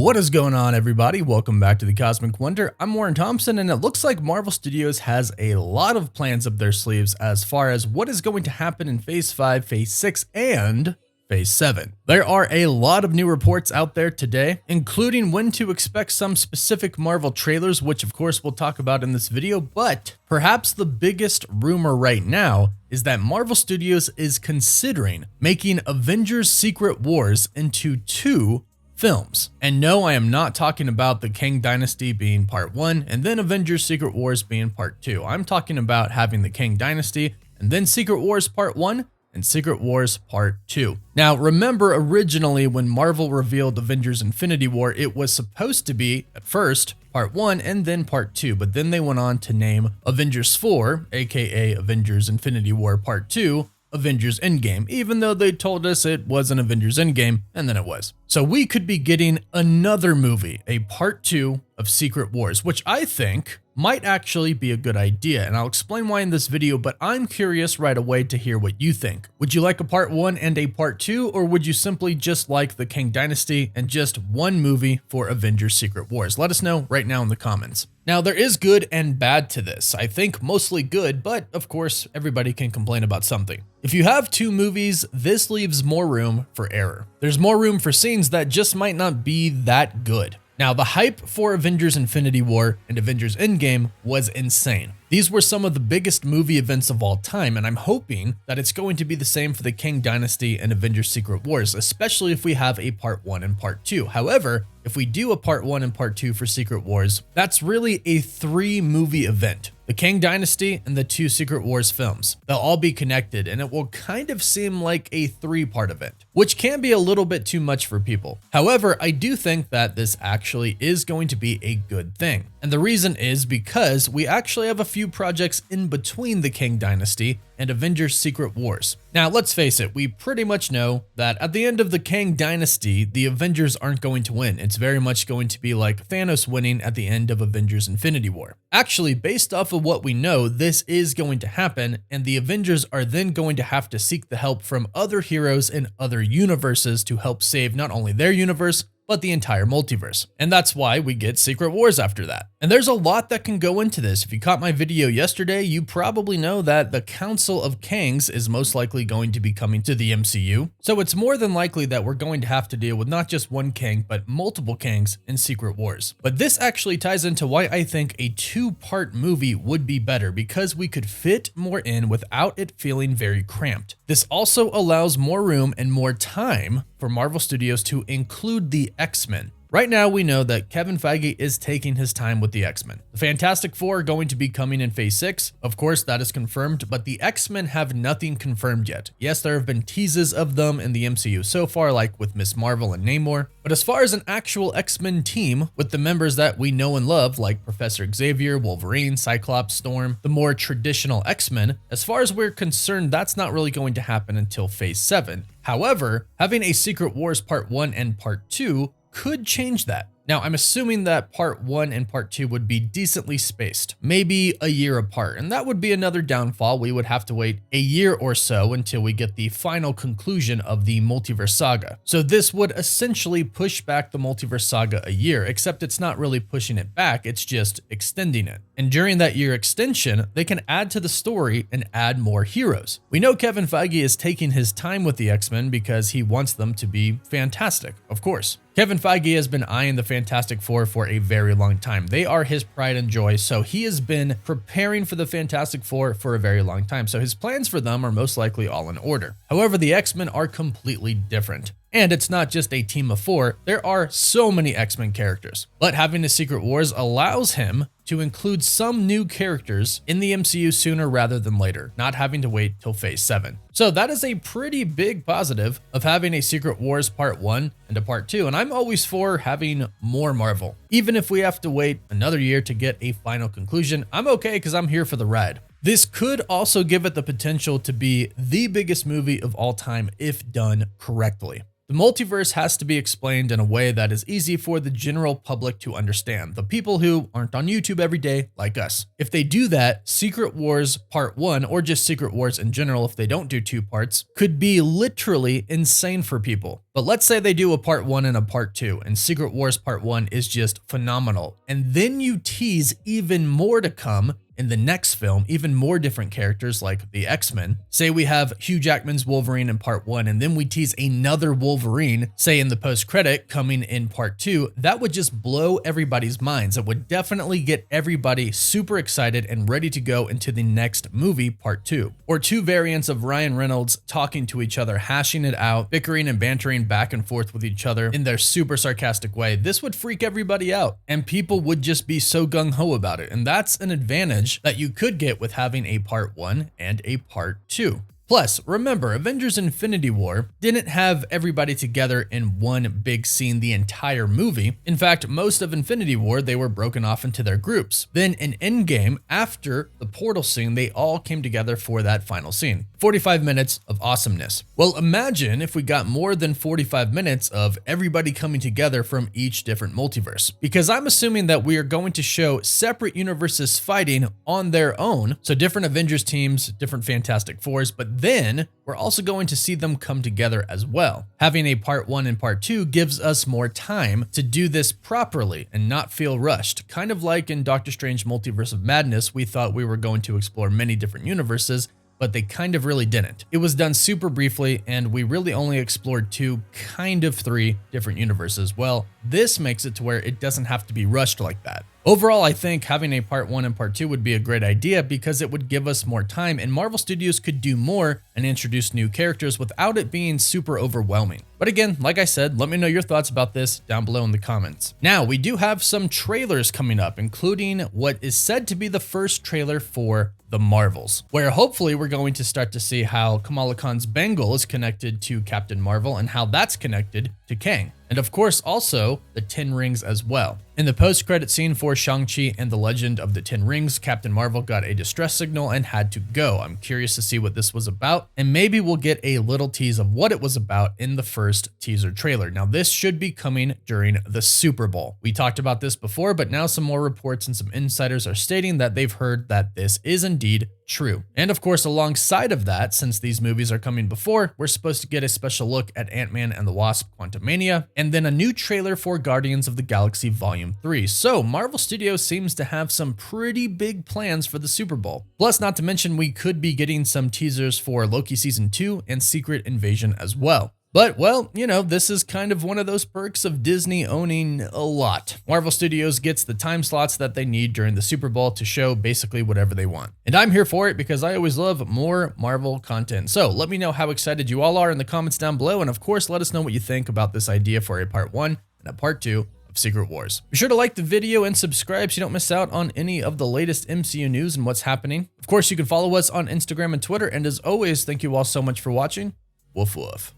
What is going on, everybody? Welcome back to the Cosmic Wonder. I'm Warren Thompson, and it looks like Marvel Studios has a lot of plans up their sleeves as far as what is going to happen in Phase 5, Phase 6, and Phase 7. There are a lot of new reports out there today, including when to expect some specific Marvel trailers, which of course we'll talk about in this video, but perhaps the biggest rumor right now is that Marvel Studios is considering making Avengers Secret Wars into 2 films. And no, I am not talking about the Kang Dynasty being part 1 and then Avengers Secret Wars being part 2. I'm talking about having the Kang Dynasty and then Secret Wars part 1 and Secret Wars Part 2. Now, remember originally when Marvel revealed Avengers Infinity War, it was supposed to be, at first, Part 1 and then Part 2, but then they went on to name Avengers 4, aka Avengers Infinity War Part 2, Avengers Endgame, even though they told us it wasn't Avengers Endgame, and then it was. So we could be getting another movie, a Part 2 of Secret Wars, which I think might actually be a good idea, and I'll explain why in this video, but I'm curious right away to hear what you think. Would you like a Part 1 and a Part 2, or would you simply just like the Kang Dynasty and just one movie for Avengers Secret Wars? Let us know right now in the comments. Now, there is good and bad to this. I think mostly good, but of course, everybody can complain about something. If you have 2 movies, this leaves more room for error. There's more room for scenes that just might not be that good. Now, the hype for Avengers Infinity War and Avengers Endgame was insane. These were some of the biggest movie events of all time, and I'm hoping that it's going to be the same for the Kang Dynasty and Avengers Secret Wars, especially if we have a Part 1 and Part 2. However, if we do a Part 1 and Part 2 for Secret Wars, that's really a 3-movie event. The Kang Dynasty and the 2 Secret Wars films. They'll all be connected, and it will kind of seem like a 3-part event, which can be a little bit too much for people. However, I do think that this actually is going to be a good thing. And the reason is because we actually have a few projects in between the Kang Dynasty and Avengers Secret Wars. Now, let's face it, we pretty much know that at the end of the Kang Dynasty, the Avengers aren't going to win. It's very much going to be like Thanos winning at the end of Avengers Infinity War. Actually, based off of what we know, this is going to happen, and the Avengers are then going to have to seek the help from other heroes in other universes to help save not only their universe, but the entire multiverse. And that's why we get Secret Wars after that. And there's a lot that can go into this. If you caught my video yesterday, you probably know that the Council of Kangs is most likely going to be coming to the MCU. So it's more than likely that we're going to have to deal with not just one Kang, but multiple Kangs in Secret Wars. But this actually ties into why I think a 2-part movie would be better, because we could fit more in without it feeling very cramped. This also allows more room and more time for Marvel Studios to include the X-Men. Right now, we know that Kevin Feige is taking his time with the X-Men. The Fantastic Four are going to be coming in Phase 6. Of course, that is confirmed, but the X-Men have nothing confirmed yet. Yes, there have been teases of them in the MCU so far, like with Ms. Marvel and Namor. But as far as an actual X-Men team with the members that we know and love, like Professor Xavier, Wolverine, Cyclops, Storm, the more traditional X-Men, as far as we're concerned, that's not really going to happen until Phase 7. However, having a Secret Wars Part 1 and Part 2 could change that. Now, I'm assuming that Part 1 and Part 2 would be decently spaced, maybe a year apart, and that would be another downfall. We would have to wait a year or so until we get the final conclusion of the multiverse saga. So this would essentially push back the multiverse saga a year, except it's not really pushing it back, it's just extending it. And during that year extension, they can add to the story and add more heroes. We know Kevin Feige is taking his time with the X-Men because he wants them to be fantastic, of course. Kevin Feige has been eyeing the Fantastic Four for a very long time. They are his pride and joy, so he has been preparing for the Fantastic Four for a very long time, so his plans for them are most likely all in order. However, the X-Men are completely different. And it's not just a team of 4, there are so many X-Men characters. But having a Secret Wars allows him to include some new characters in the MCU sooner rather than later, not having to wait till Phase 7. So that is a pretty big positive of having a Secret Wars Part 1 and a Part 2, and I'm always for having more Marvel. Even if we have to wait another year to get a final conclusion, I'm okay because I'm here for the ride. This could also give it the potential to be the biggest movie of all time if done correctly. The multiverse has to be explained in a way that is easy for the general public to understand, the people who aren't on YouTube every day like us. If they do that, Secret Wars Part 1, or just Secret Wars in general if they don't do 2 parts, could be literally insane for people. But let's say they do a part 1 and a part 2, and Secret Wars part 1 is just phenomenal. And then you tease even more to come in the next film, even more different characters like the X-Men. Say we have Hugh Jackman's Wolverine in part 1, and then we tease another Wolverine, say in the post-credit coming in part 2, that would just blow everybody's minds. It would definitely get everybody super excited and ready to go into the next movie, part 2. Or 2 variants of Ryan Reynolds talking to each other, hashing it out, bickering and bantering back and forth with each other in their super sarcastic way. This would freak everybody out, and people would just be so gung-ho about it. And that's an advantage that you could get with having a part 1 and a part 2. Plus, remember, Avengers Infinity War didn't have everybody together in one big scene the entire movie. In fact, most of Infinity War, they were broken off into their groups. Then in Endgame, after the portal scene, they all came together for that final scene. 45 minutes of awesomeness. Well, imagine if we got more than 45 minutes of everybody coming together from each different multiverse. Because I'm assuming that we are going to show separate universes fighting on their own. So different Avengers teams, different Fantastic Fours, but then we're also going to see them come together as well. Having a part 1 and part 2 gives us more time to do this properly and not feel rushed. Kind of like in Doctor Strange Multiverse of Madness, we thought we were going to explore many different universes, but they kind of really didn't. It was done super briefly, and we really only explored 2, kind of 3 different universes. Well, this makes it to where it doesn't have to be rushed like that. Overall, I think having a part 1 and part 2 would be a great idea because it would give us more time and Marvel Studios could do more and introduce new characters without it being super overwhelming. But again, like I said, let me know your thoughts about this down below in the comments. Now, we do have some trailers coming up, including what is said to be the first trailer for The Marvels, where hopefully we're going to start to see how Kamala Khan's bangle is connected to Captain Marvel and how that's connected to Kang. And of course, also the 10 Rings as well. In the post-credit scene for Shang-Chi and the Legend of the 10 Rings, Captain Marvel got a distress signal and had to go. I'm curious to see what this was about, and maybe we'll get a little tease of what it was about in the first teaser trailer. Now, this should be coming during the Super Bowl. We talked about this before, but now some more reports and some insiders are stating that they've heard that this is indeed true. And of course, alongside of that, since these movies are coming before, we're supposed to get a special look at Ant-Man and the Wasp: Quantumania, and then a new trailer for Guardians of the Galaxy Volume 3. So Marvel Studios seems to have some pretty big plans for the Super Bowl. Plus, not to mention, we could be getting some teasers for Loki Season 2 and Secret Invasion as well. But, well, you know, this is kind of one of those perks of Disney owning a lot. Marvel Studios gets the time slots that they need during the Super Bowl to show basically whatever they want. And I'm here for it because I always love more Marvel content. So let me know how excited you all are in the comments down below. And of course, let us know what you think about this idea for a part 1 and a part 2 of Secret Wars. Be sure to like the video and subscribe so you don't miss out on any of the latest MCU news and what's happening. Of course, you can follow us on Instagram and Twitter. And as always, thank you all so much for watching. Woof woof.